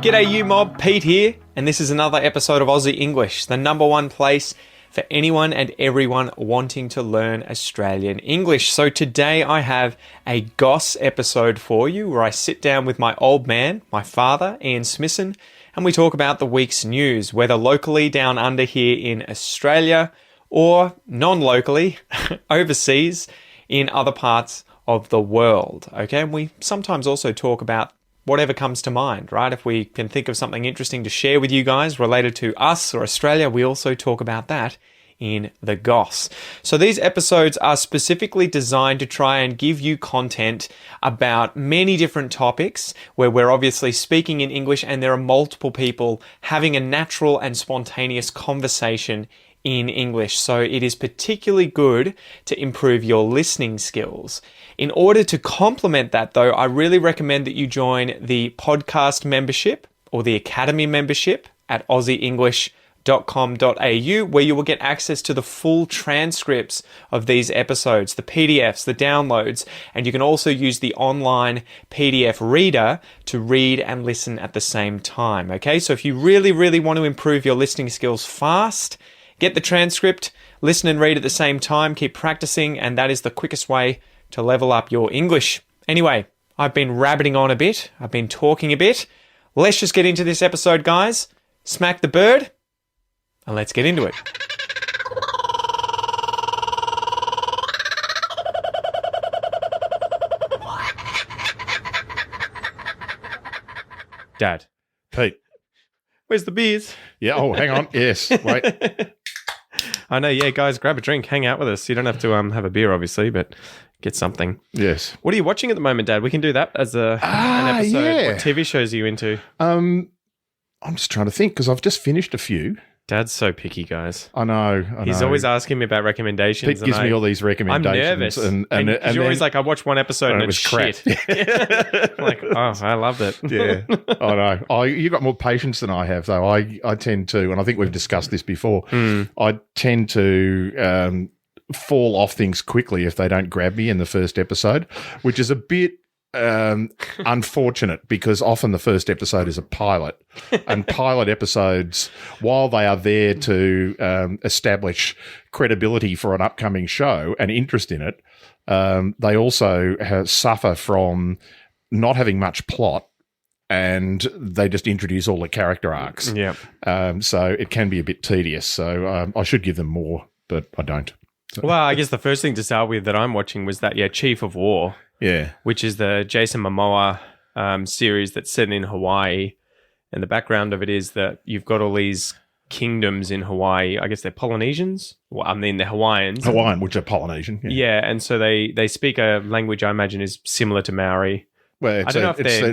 G'day you mob, Pete here, and this is another episode of Aussie English, the number one place for anyone and everyone wanting to learn Australian English. So today I have a Goss episode for you where I sit down with my old man, my father, Ian Smisson, and we talk about the week's news, whether locally down under here in Australia or non-locally overseas in other parts of the world. Okay, and we sometimes also talk about whatever comes to mind, right? If we can think of something interesting to share with you guys related to us or Australia, we also talk about that in the Goss. So these episodes are specifically designed to try and give you content about many different topics where we're obviously speaking in English and there are multiple people having a natural and spontaneous conversation in English. So it is particularly good to improve your listening skills. In order to complement that though, I really recommend that you join the podcast membership or the academy membership at aussieenglish.com.au, where you will get access to the full transcripts of these episodes, the PDFs, the downloads, and you can also use the online PDF reader to read and listen at the same time. Okay, so if you really want to improve your listening skills fast, get the transcript, listen and read at the same time, keep practicing, and that is the quickest way to level up your English. Anyway, I've been rabbiting on a bit. I've been talking a bit. Let's just get into this episode, guys. Smack the bird, and let's get into it. Dad. Pete. Where's the beers? Yeah, oh, hang on. Yes, wait. I know, yeah, guys, grab a drink, hang out with us. You don't have to have a beer, obviously, but get something. Yes. What are you watching at the moment, Dad? We can do that as an episode. Yeah. What TV shows are you into? I'm just trying to think because I've just finished a few. Dad's so picky, guys. I know. He's always asking me about recommendations. Pete gives me all these recommendations. I'm nervous. And you're always like, I watched one episode and it was shit. I'm like, oh, I loved it. Yeah, I know. You got more patience than I have, though. I tend to, and I think we've discussed this before, I tend to fall off things quickly if they don't grab me in the first episode, which is a bit unfortunate because often the first episode is a pilot, and pilot episodes, while they are there to establish credibility for an upcoming show and interest in it, they also suffer from not having much plot, and they just introduce all the character arcs. Yeah. So it can be a bit tedious. So I should give them more, but I don't. So. Well, I guess the first thing to start with that I'm watching was that, Chief of War. Yeah. Which is the Jason Momoa series that's set in Hawaii. And the background of it is that you've got all these kingdoms in Hawaii. I guess they're Polynesians. Well, I mean, they're Hawaiians. Hawaiian, which are Polynesian. Yeah, and so they speak a language I imagine is similar to Maori. Well, I don't know if they're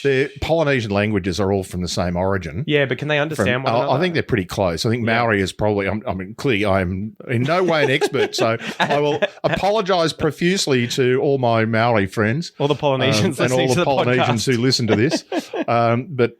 the Polynesian languages are all from the same origin. Yeah, but can they understand one another? I think they're pretty close. I think Maori is probably, clearly I'm in no way an expert, so I will apologise profusely to all my Maori friends. All the Polynesians and all the Polynesians podcast. who listen to this. But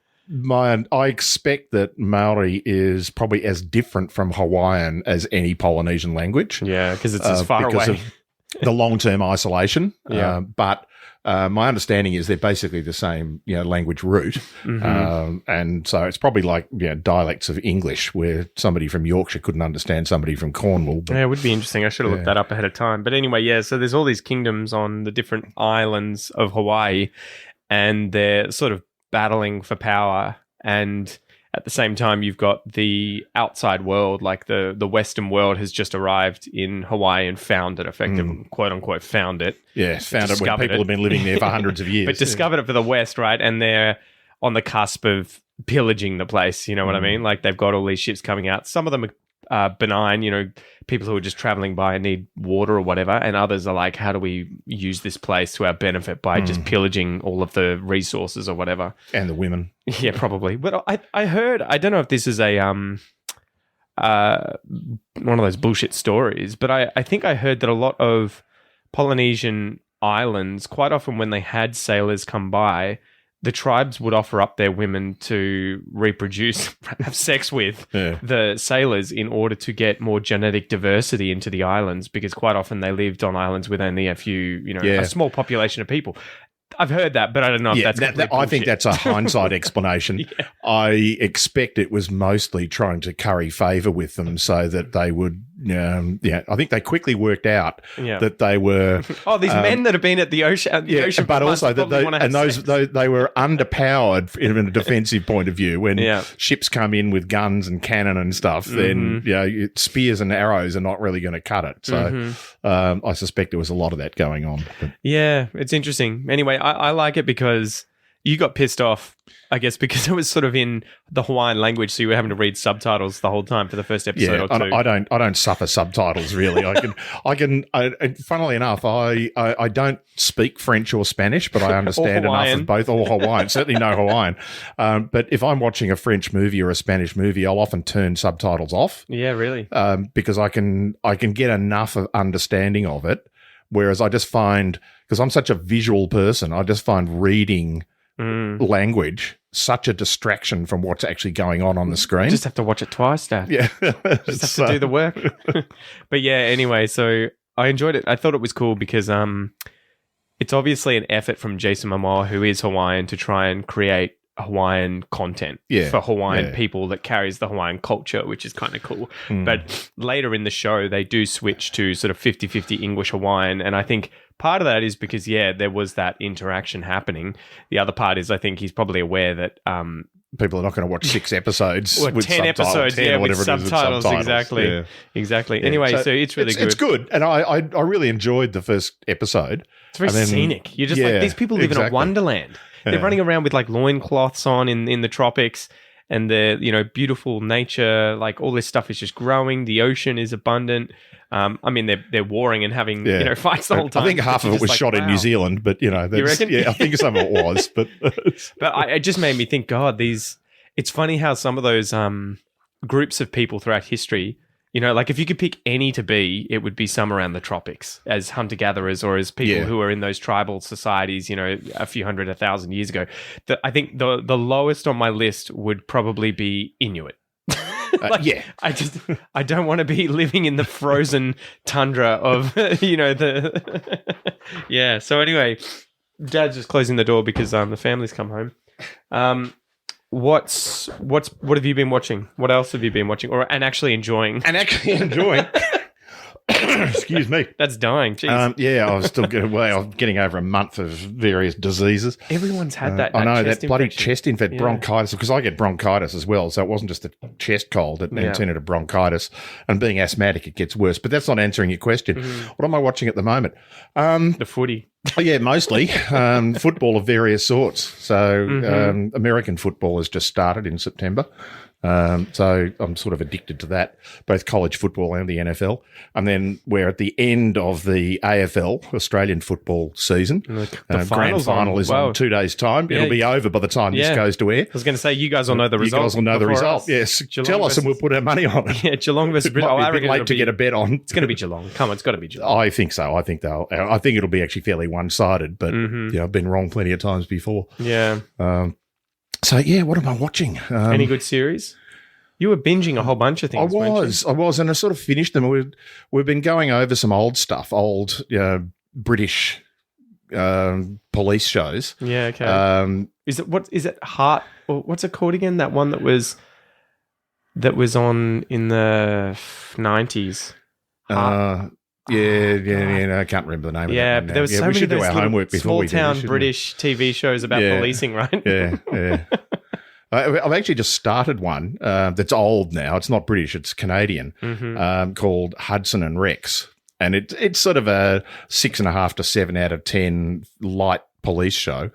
I expect that Maori is probably as different from Hawaiian as any Polynesian language. Yeah, because it's as far because away. Of the long-term isolation. Yeah. But my understanding is they're basically the same, language root, and so it's probably like dialects of English, where somebody from Yorkshire couldn't understand somebody from Cornwall. But, yeah, it would be interesting. I should have looked that up ahead of time. But anyway, so there's all these kingdoms on the different islands of Hawaii, and they're sort of battling for power. And at the same time, you've got the outside world, like the Western world has just arrived in Hawaii and found it, effectively, quote unquote, found it. Yeah, found it when people have been living there for hundreds of years. But discovered it for the West, right? And they're on the cusp of pillaging the place, you know what I mean? Like they've got all these ships coming out. Some of them are benign, people who are just traveling by and need water or whatever. And others are like, how do we use this place to our benefit by just pillaging all of the resources or whatever? And the women. Yeah, probably. But I heard, I don't know if this is a one of those bullshit stories, but I think I heard that a lot of Polynesian islands, quite often when they had sailors come by, the tribes would offer up their women to reproduce, have sex with the sailors in order to get more genetic diversity into the islands, because quite often they lived on islands with only a few, a small population of people. I've heard that, but I don't know if that's complete I think bullshit. that's a hindsight explanation. Yeah. I expect it was mostly trying to curry favour with them so that they would. I think they quickly worked out that they were. Oh, these men that have been at the ocean, but also that they were underpowered in a defensive point of view. When ships come in with guns and cannon and stuff, then spears and arrows are not really going to cut it. So I suspect there was a lot of that going on. But. Yeah, it's interesting. Anyway, I like it because you got pissed off, I guess, because it was sort of in the Hawaiian language, so you were having to read subtitles the whole time for the first episode or two. I don't suffer subtitles really. I can. Funnily enough, I don't speak French or Spanish, but I understand enough of both. Or Hawaiian, certainly no Hawaiian. But if I'm watching a French movie or a Spanish movie, I'll often turn subtitles off. Yeah, really. Because I can get enough of understanding of it. Whereas I just find, because I'm such a visual person, I just find reading language such a distraction from what's actually going on the screen. You just have to watch it twice, Dad. Yeah. Just have to do the work. But yeah, anyway, so I enjoyed it. I thought it was cool because it's obviously an effort from Jason Momoa, who is Hawaiian, to try and create Hawaiian content for Hawaiian people that carries the Hawaiian culture, which is kind of cool. But later in the show, they do switch to sort of 50-50 English Hawaiian. And I think part of that is because, there was that interaction happening. The other part is I think he's probably aware that people are not going to watch 6 episodes or with 10 episodes, 10 with subtitles. Exactly. Anyway, so it's really good. It's good. And I really enjoyed the first episode. It's very scenic. You're just like, these people live in a wonderland. They're running around with like loincloths on in the tropics, and the beautiful nature, like all this stuff is just growing. The ocean is abundant. I mean, they're warring and having fights the whole time. I think half of it was shot in New Zealand, but that's, I think some of it was. But it just made me think, God, it's funny how some of those groups of people throughout history. Like if you could pick any to be, it would be some around the tropics as hunter-gatherers or as people who are in those tribal societies, a few hundred, 1,000 years ago. I think the lowest on my list would probably be Inuit. I don't want to be living in the frozen tundra of, So anyway, Dad's just closing the door because the family's come home. What have you been watching? What else have you been watching and actually enjoying? Excuse me. That's dying. Jeez. I was still getting over a month of various diseases. Everyone's had that. I know chest that bloody infection. chest infection, bronchitis, because I get bronchitis as well. So it wasn't just a chest cold; it turned into bronchitis. And being asthmatic, it gets worse. But that's not answering your question. What am I watching at the moment? The footy. Mostly football of various sorts. So American football has just started in September. So I'm sort of addicted to that, both college football and the NFL. And then we're at the end of the AFL, Australian football season. The grand final is on 2 days' time. It'll be over by the time this goes to air. I was going to say, you guys will know the result. You guys will know the result. Us. Yes. Geelong Tell us and we'll put our money on it. Yeah, Geelong versus Brisbane. It might be a bit late to get a bet on. It's going to be Geelong. Come on, it's got to be Geelong. I think so. I think it'll be actually fairly one-sided, but I've been wrong plenty of times before. Yeah. So, what am I watching? Any good series? You were binging a whole bunch of things. I was, and I sort of finished them. We've been going over some old stuff, British police shows. Yeah, okay. Is it Heart, or what's it called again? That one that was on in the 90s. I can't remember the name of it. Yeah, but there was so many we should of do those our homework before we do. small-town British TV shows about policing, right? Yeah. I've actually just started one that's old now. It's not British, it's Canadian, called Hudson and Rex. And it's sort of a 6.5 to 7 out of 10 light police show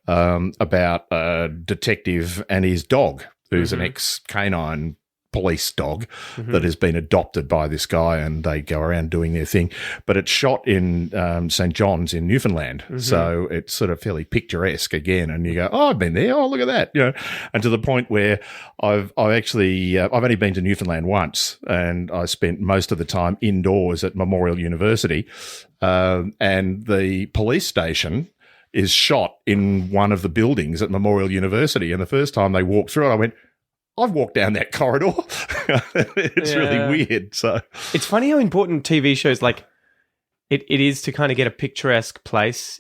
about a detective and his dog, who's an ex-canine police dog that has been adopted by this guy, and they go around doing their thing. But it's shot in St. John's in Newfoundland, so it's sort of fairly picturesque again. And you go, "Oh, I've been there. Oh, look at that!" And to the point where I've only been to Newfoundland once, and I spent most of the time indoors at Memorial University, and the police station is shot in one of the buildings at Memorial University. And the first time they walked through it, I went, I've walked down that corridor. It's really weird. So it's funny how important TV shows like it is to kind of get a picturesque place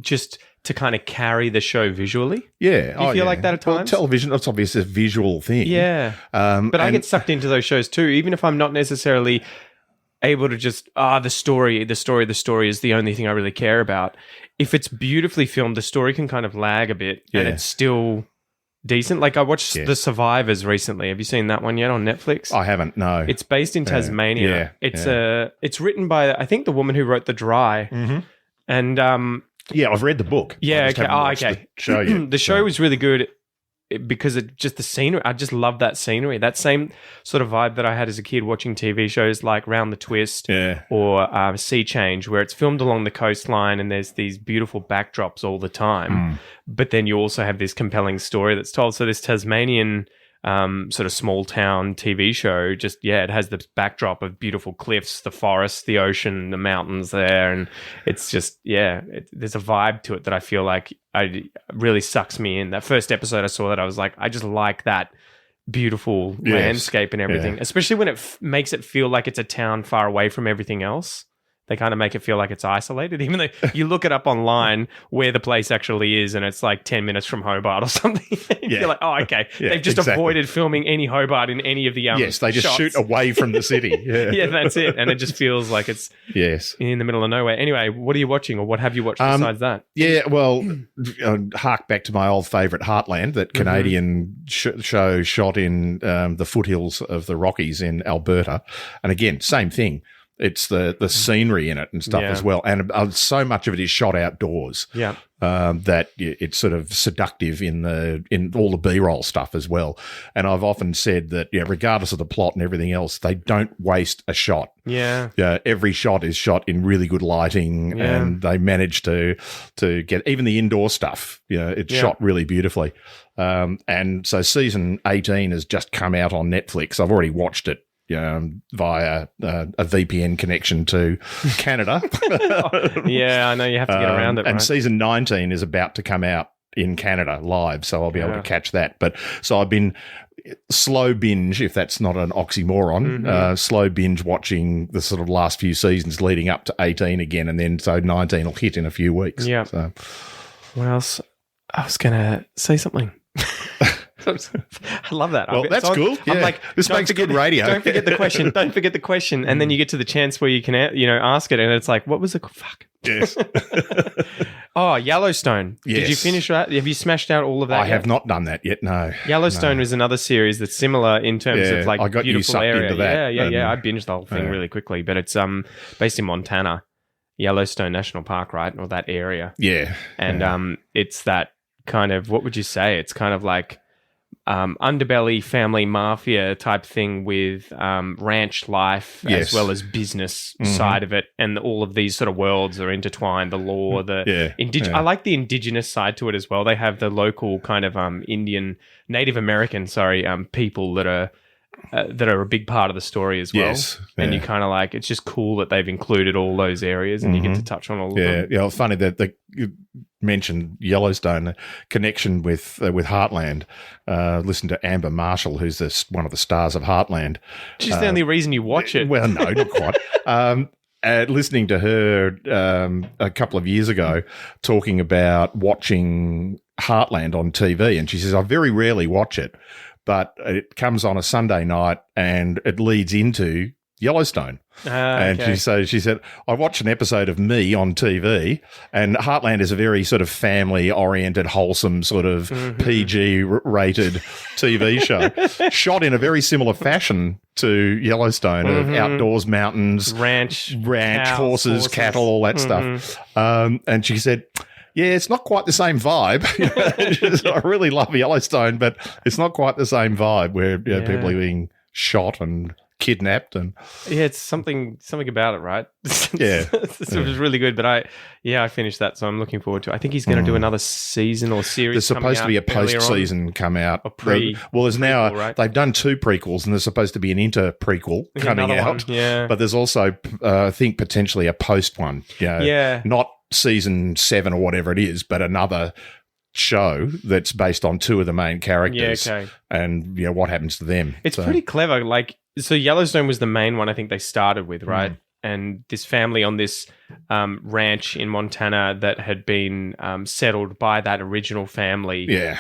just to kind of carry the show visually. Yeah. Do you feel like that at times? Well, television, it's obviously a visual thing. Yeah. But I get sucked into those shows too, even if I'm not necessarily able to just, the story is the only thing I really care about. If it's beautifully filmed, the story can kind of lag a bit and it's still decent. Like I watched The Survivors recently. Have you seen that one yet on Netflix? I haven't, no. It's based in Tasmania. It's written by, I think, the woman who wrote The Dry. Mm-hmm. And I've read the book. Yeah, okay. The show yet, the show was really good because just the scenery. I just love that scenery. That same sort of vibe that I had as a kid watching TV shows like Round the Twist or Sea Change, where it's filmed along the coastline and there's these beautiful backdrops all the time. But then you also have this compelling story that's told. So this Tasmanian sort of small town TV show, it has the backdrop of beautiful cliffs, the forest, the ocean, the mountains there, and it's just there's a vibe to it that I feel like really sucks me in. That first episode I saw that, I was like, I just like that beautiful landscape and everything, especially when it makes it feel like it's a town far away from everything else. They kind of make it feel like it's isolated, even though you look it up online where the place actually is and it's like 10 minutes from Hobart or something. You're like, oh, okay. They've just avoided filming any Hobart in any of the Yes, they just shots. Shoot away from the city. Yeah, that's it. And it just feels like it's in the middle of nowhere. Anyway, what are you watching or what have you watched besides that? Yeah, well, hark back to my old favourite Heartland, that Canadian show shot in the foothills of the Rockies in Alberta. And again, same thing. It's the scenery in it and stuff as well. And so much of it is shot outdoors that it's sort of seductive in all the B-roll stuff as well. And I've often said that, regardless of the plot and everything else, they don't waste a shot. Yeah. Every shot is shot in really good lighting and they manage to get even the indoor stuff. It's shot really beautifully. And so season 18 has just come out on Netflix. I've already watched it via a VPN connection to Canada. I know you have to get around it. And season 19 is about to come out in Canada live, so I'll be able to catch that. But so I've been slow binge, if that's not an oxymoron, slow binge watching the sort of last few seasons leading up to 18 again, and then so 19 will hit in a few weeks. Yeah. So. What else? I was going to say something. I love that. Well, that's cool. Yeah. I'm like, this makes good radio. Don't forget the question. Don't forget the question. And then you get to the chance where you can, ask it, and it's like, what was the fuck? Yes. Yellowstone. Yes. Did you finish that? Have you smashed out all of that? I have not done that yet. No. Yellowstone was another series that's similar in terms of like I got beautiful you sucked area. into that. Yeah. I binged the whole thing really quickly, but it's based in Montana, Yellowstone National Park, right, or that area. Yeah. And it's that kind of, what would you say? It's kind of like underbelly family mafia type thing with ranch life as well as business side of it, and all of these sort of worlds are intertwined. The law, I like the indigenous side to it as well. They have the local kind of Native American people that are a big part of the story as well. Yes, and you kind of like, it's just cool that they've included all those areas and you get to touch on all of them. Yeah, funny that you mentioned Yellowstone, the connection with Heartland. Listen to Amber Marshall, who's one of the stars of Heartland. She's the only reason you watch it. Well, no, not quite. Listening to her a couple of years ago talking about watching Heartland on TV, and she says, I very rarely watch it, but it comes on a Sunday night and it leads into Yellowstone. And she said, I watched an episode of Me on TV, and Heartland is a very sort of family-oriented, wholesome, sort of PG-rated TV show, shot in a very similar fashion to Yellowstone, of outdoors, mountains, ranch, horses, cattle, all that stuff. And she said, yeah, it's not quite the same vibe. I really love Yellowstone, but it's not quite the same vibe where people are being shot and kidnapped, and it's something about it, right? It was really good. But I finished that, so I'm looking forward to it. I think he's going to do another season or series. There's supposed to be a post-season come out. There's now right? They've done 2 prequels, and there's supposed to be an prequel coming out. But there's also I think potentially a post one. Not season 7 or whatever it is, but another show that's based on 2 of the main characters. And what happens to them. It's pretty clever. Like, so Yellowstone was the main one I think they started with, right? and this family on this ranch in Montana that had been settled by that original family. Yeah.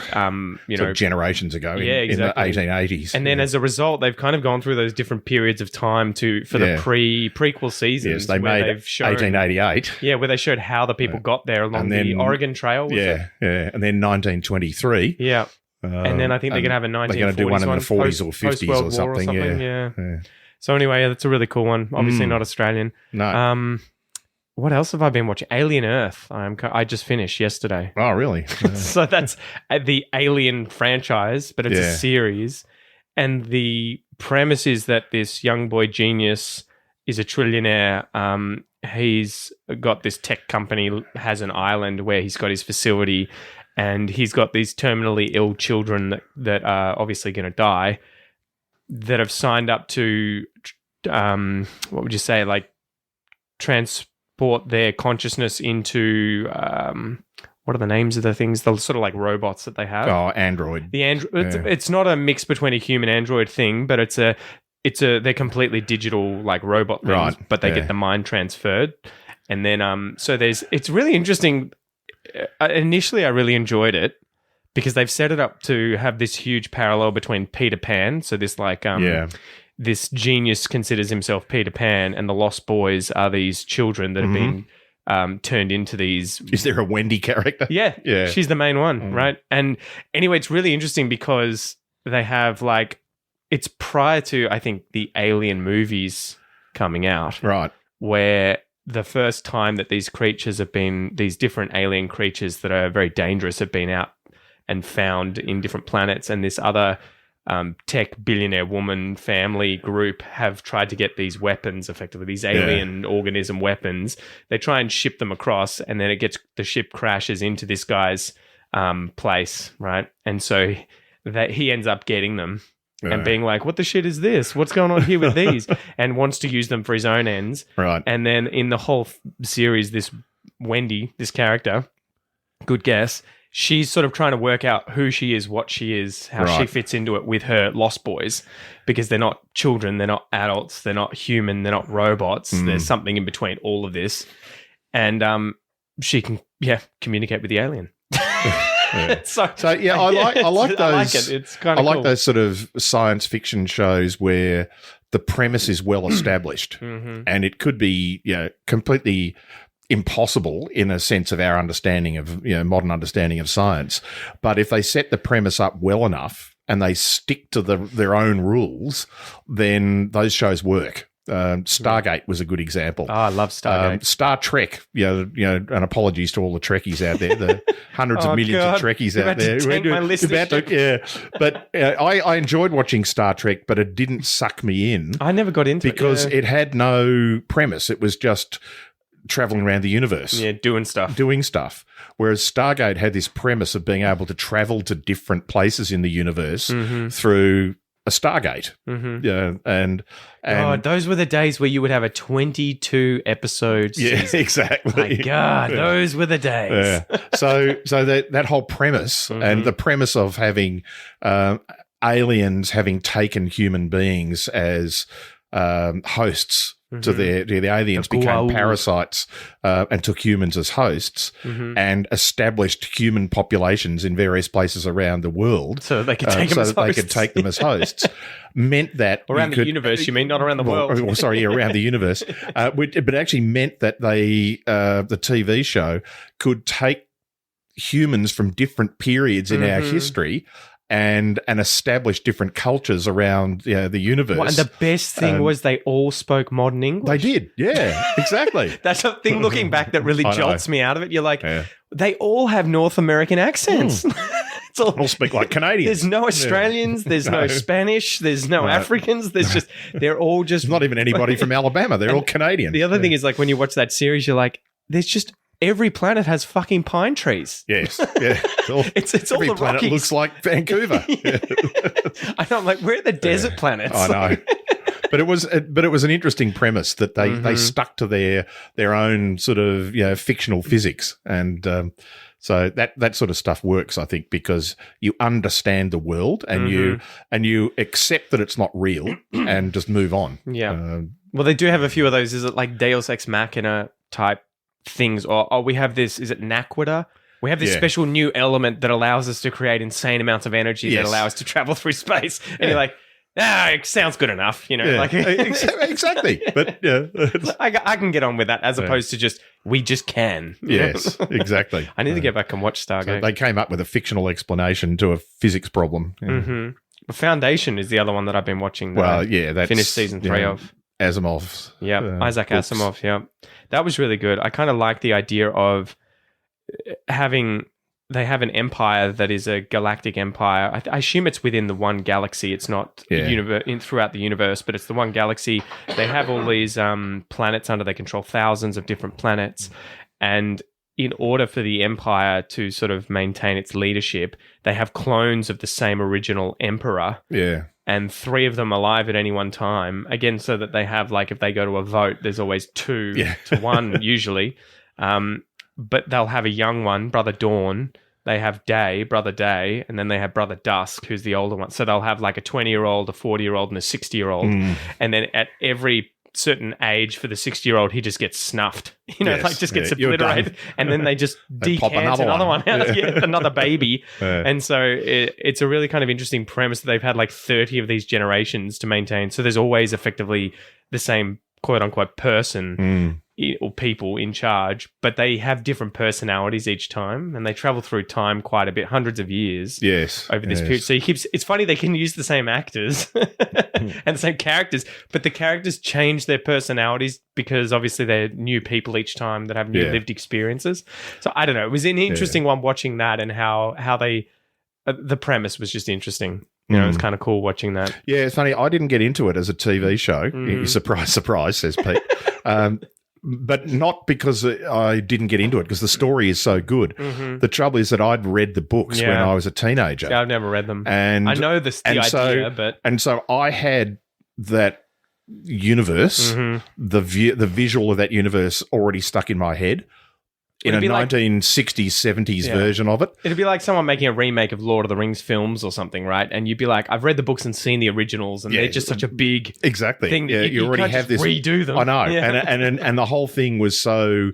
Generations ago in the 1880s. And then as a result, they've kind of gone through those different periods of time for the prequel seasons. Yes, they made 1888. Yeah, where they showed how the people got there along the Oregon Trail. Yeah. And then 1923. Yeah. And then I think they're going to have a 1940s. They're going to do one in the 40s or 50s or something. Yeah. So anyway, that's a really cool one. Obviously not Australian. No. What else have I been watching? Alien Earth. I just finished yesterday. Oh, really? So that's the Alien franchise, but it's a series. And the premise is that this young boy genius is a trillionaire. He's got this tech company, has an island where he's got his facility, and he's got these terminally ill children that are obviously going to die, that have signed up to, what would you say, like transport their consciousness into, what are the names of the things? The sort of like robots that they have. Oh, android. The android. It's not a mix between a human android thing, but they're completely digital like robot things, right. But they get the mind transferred, and then it's really interesting. Initially, I really enjoyed it, because they've set it up to have this huge parallel between Peter Pan. So this this genius considers himself Peter Pan, and the Lost Boys are these children that have been turned into these. Is there a Wendy character? Yeah. She's the main one, right? And anyway, it's really interesting because they have it's prior to, I think, the Alien movies coming out. Right. Where the first time that these different alien creatures that are very dangerous have been out and found in different planets, and this other tech billionaire woman family group have tried to get these weapons, effectively these alien organism weapons. They try and ship them across, and then the ship crashes into this guy's place, right? And so he ends up getting them and being like, what the shit is this? What's going on here with these? And wants to use them for his own ends. Right. And then in the whole series, this Wendy, this character, good guess, she's sort of trying to work out who she is, what she is, how she fits into it with her Lost Boys, because they're not children, they're not adults, they're not human, they're not robots. There's something in between all of this. And she can, communicate with the alien. I like those. I like it. It's kind of cool. I like those sort of science fiction shows where the premise is well established, and it could be completely impossible in a sense of our understanding of modern understanding of science. But if they set the premise up well enough and they stick to their own rules, then those shows work. Stargate was a good example. Oh, I love Stargate. Star Trek, and apologies to all the Trekkies out there, the hundreds of millions of Trekkies out there. But I enjoyed watching Star Trek, but it didn't suck me in. I never got into because it had no premise. It was just traveling around the universe. Yeah, doing stuff. Whereas Stargate had this premise of being able to travel to different places in the universe through a Stargate. And God, those were the days where you would have a 22 episode season. Yeah, exactly. My God, those were the days. Yeah. So that whole premise and the premise of having aliens having taken human beings as hosts to the aliens, became parasites and took humans as hosts and established human populations in various places around the world so they could take them as hosts. They could take them as hosts. Meant that around the universe, you mean, not around the world? Around the universe. But actually meant that the TV show could take humans from different periods in our history and establish different cultures around the universe. Well, and the best thing was they all spoke modern English. They did, yeah, exactly. That's a thing looking back that really jolts me out of it. You're like, they all have North American accents. They all speak like Canadians. There's no Australians. There's no Spanish. There's no Africans. They're all just... Not even anybody from Alabama. They're all Canadian. The other thing is, like, when you watch that series, you're like, there's just... Every planet has fucking pine trees. Yes, yeah. It's all the planet Rockies. Looks like Vancouver. I know. I'm like, where are the desert planets? I know. But it was an interesting premise that they stuck to their own sort of fictional physics, and so that sort of stuff works, I think, because you understand the world and you accept that it's not real and just move on. Yeah. Well, they do have a few of those. Is it like Deus Ex Machina type things? Or we have this, is it Naquita? We have this special new element that allows us to create insane amounts of energy that allow us to travel through space. And you're like, it sounds good enough, like exactly. But I can get on with that as opposed to just, we just can. Yes, exactly. I need to get back and watch Stargate. So they came up with a fictional explanation to a physics problem. Mm-hmm. Foundation is the other one that I've been watching. That's finished season 3 of. Asimov's. Yeah, Isaac books. Asimov. Yeah, that was really good. I kind of like the idea of they have an empire that is a galactic empire. I assume it's within the one galaxy. It's not throughout the universe, but it's the one galaxy. They have all these planets under their control, thousands of different planets. And in order for the empire to sort of maintain its leadership, they have clones of the same original emperor. Yeah. And 3 of them alive at any one time. Again, so that they have, like, if they go to a vote, there's always 2 to 1 usually. But they'll have a young one, Brother Dawn. They have Brother Day, and then they have Brother Dusk, who's the older one. So they'll have like a 20-year-old, a 40-year-old, and a 60-year-old. And then at every certain age for the 60-year-old, he just gets snuffed. Just gets obliterated. And then they just decant another one out. Another baby. And so it's a really kind of interesting premise that they've had like 30 of these generations to maintain. So there's always effectively the same quote-unquote person or people in charge, but they have different personalities each time, and they travel through time quite a bit, hundreds of years over this period. So it's funny, they can use the same actors and the same characters, but the characters change their personalities because obviously they're new people each time that have new lived experiences. So I don't know. It was an interesting one watching that, and how they the premise was just interesting. It's kind of cool watching that. Yeah, it's funny. I didn't get into it as a TV show. Surprise, surprise, says Pete. But not because I didn't get into it, because the story is so good. The trouble is that I'd read the books when I was a teenager. Yeah, I've never read them. And I know the idea, but... And so I had that universe, the visual of that universe already stuck in my head. In a 1960s, 70s version of it. It'd be like someone making a remake of Lord of the Rings films or something, right? And you'd be like, I've read the books and seen the originals, and they're just such a big thing that you already have this redo them. I know. And the whole thing was so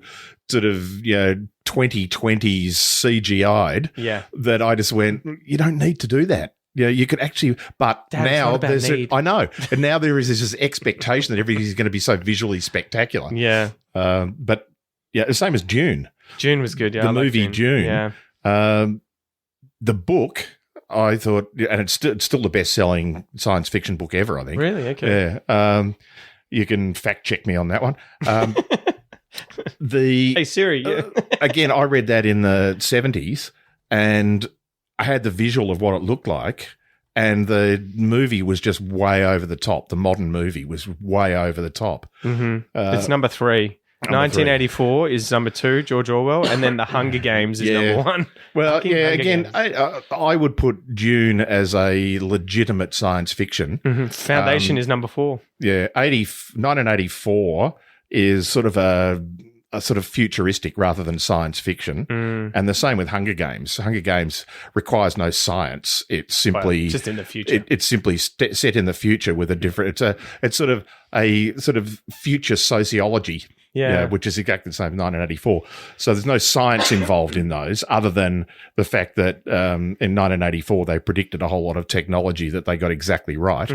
sort of 2020s CGI'd that I just went, you don't need to do that. You could actually, but Dad, now there's I know. And now there is this expectation that everything's going to be so visually spectacular. Yeah. But the same as Dune. Dune was good, The movie Dune. Yeah. The book, I thought, and it's still the best-selling science fiction book ever, I think. Really? Okay. Yeah. You can fact-check me on that one. Hey, Siri. Again, I read that in the 70s, and I had the visual of what it looked like, and the movie was just way over the top. The modern movie was way over the top. It's number 3. 1984 is number 2, George Orwell, and then The Hunger Games is number 1. Well, again, I would put Dune as a legitimate science fiction. Foundation is number 4. Yeah, 1984 is sort of a sort of futuristic rather than science fiction, and the same with Hunger Games. Hunger Games requires no science; it's simply just in the future. It's simply set in the future with a different. It's sort of a sort of future sociology. Yeah. Which is exactly the same in 1984. So there's no science involved in those other than the fact that in 1984 they predicted a whole lot of technology that they got exactly right.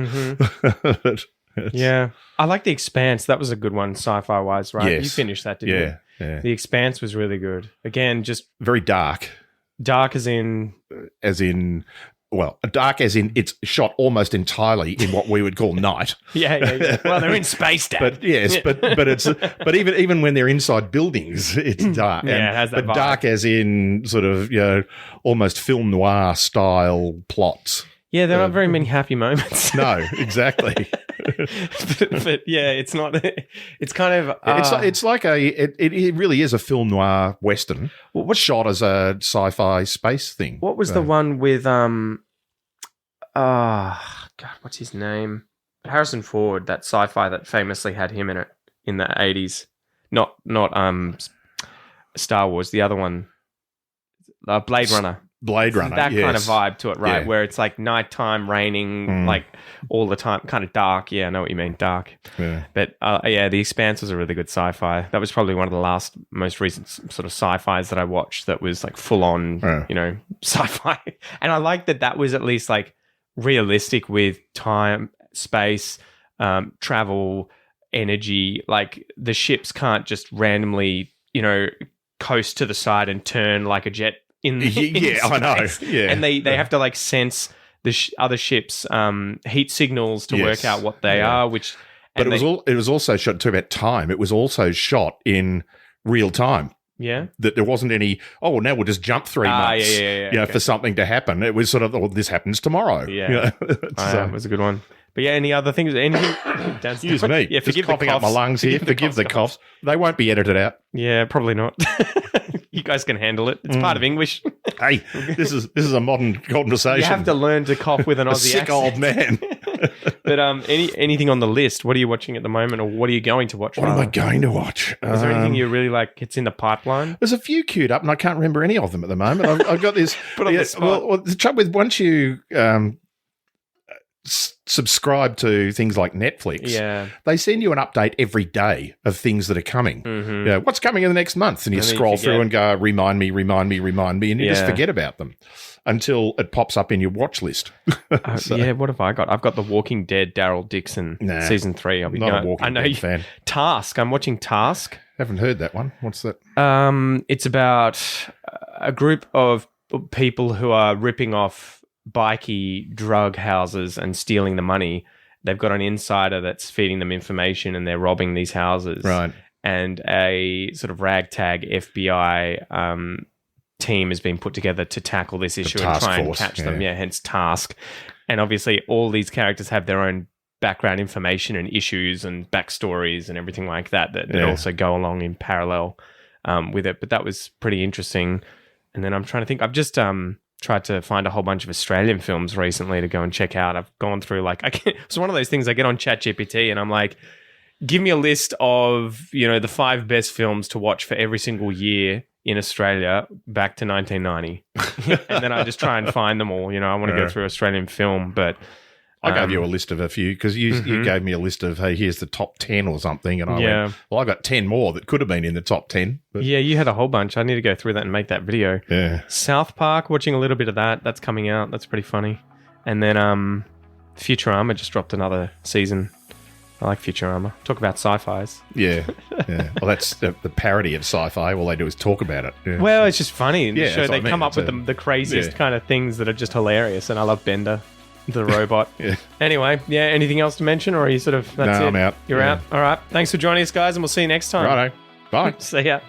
Yeah. I like The Expanse. That was a good one sci-fi wise, right? Yes. You finished that, didn't you? Yeah. The Expanse was really good. Again, just... very dark. Dark as in... dark as in it's shot almost entirely in what we would call night. Yeah. Well, they're in space, Dad. But yes, but even when they're inside buildings, it's dark. Yeah, it has that but vibe. Dark as in sort of almost film noir style plots. Yeah, there aren't very many happy moments. No, exactly. but yeah, it's not. It's kind of. It's like it really is a film noir western. What's shot as a sci-fi space thing? What was the one with God, what's his name? Harrison Ford, that sci-fi that famously had him in it in the 80s. Not Star Wars, the other one. Blade Runner. Blade Runner. That yes. kind of vibe to it, right? Yeah. Where it's like nighttime, raining, like all the time, kind of dark. Yeah, I know what you mean, dark. Yeah. But The Expanse was a really good sci-fi. That was probably one of the last, most recent sort of sci-fis that I watched that was like full on, sci-fi. And I like that was at least like realistic with time, space, travel, energy. Like the ships can't just randomly, coast to the side and turn like a jet in Yeah, I know. space. Yeah. And they have to like sense the other ships' heat signals to work out what they are, which... But it was also shot, talk about time, it was also shot in real time. Yeah. That there wasn't any, now we'll just jump 3 months for something to happen. It was sort of, this happens tomorrow. Yeah. It was a good one. But yeah, any other things? Excuse me. Yeah, just coughing up my lungs here. Forgive the coughs. They won't be edited out. Yeah, probably not. You guys can handle it. It's part of English. Hey, this is a modern conversation. You have to learn to cough with an Aussie sick accent. old man. But anything on the list? What are you watching at the moment, or what are you going to watch? What am I going to watch? Is there anything you really like? It's in the pipeline. There's a few queued up, and I can't remember any of them at the moment. I've got this. Put on the spot. Well, the trouble with once you subscribe to things like Netflix, they send you an update every day of things that are coming. Mm-hmm. What's coming in the next month? And you scroll through and go, remind me, and you just forget about them until it pops up in your watch list. Yeah, what have I got? I've got The Walking Dead, Daryl Dixon, season 3. I'll be not a Walking Dead fan. Task. I'm watching Task. Haven't heard that one. What's that? It's about a group of people who are ripping off bikie drug houses and stealing the money. They've got an insider that's feeding them information, and they're robbing these houses. Right. And a sort of ragtag FBI team has been put together to tackle this issue and try and catch them. Yeah, hence Task. And obviously all these characters have their own background information and issues and backstories and everything like that also go along in parallel with it. But that was pretty interesting. And then I'm trying to think. I've just tried to find a whole bunch of Australian films recently to go and check out. I've gone through it's one of those things I get on ChatGPT and I'm like, give me a list of, the 5 best films to watch for every single year in Australia back to 1990. And then I just try and find them all. I want to go through Australian film, but I gave you a list of a few because you gave me a list of, hey, here's the top 10 or something. And I went, well, I got 10 more that could have been in the top 10. But. Yeah, you had a whole bunch. I need to go through that and make that video. Yeah. South Park, watching a little bit of that. That's coming out. That's pretty funny. And then Futurama just dropped another season. I like Futurama. Talk about sci-fis. Yeah. Well, that's the parody of sci-fi. All they do is talk about it. Yeah. Well, it's just funny. In the Yeah, show, that's what they I mean. come up with the craziest kind of things that are just hilarious. And I love Bender, the robot. Anyway, anything else to mention, or are you sort of, that's it? I'm out. You're out? All right. Thanks for joining us, guys, and we'll see you next time. Righto. Bye. See ya.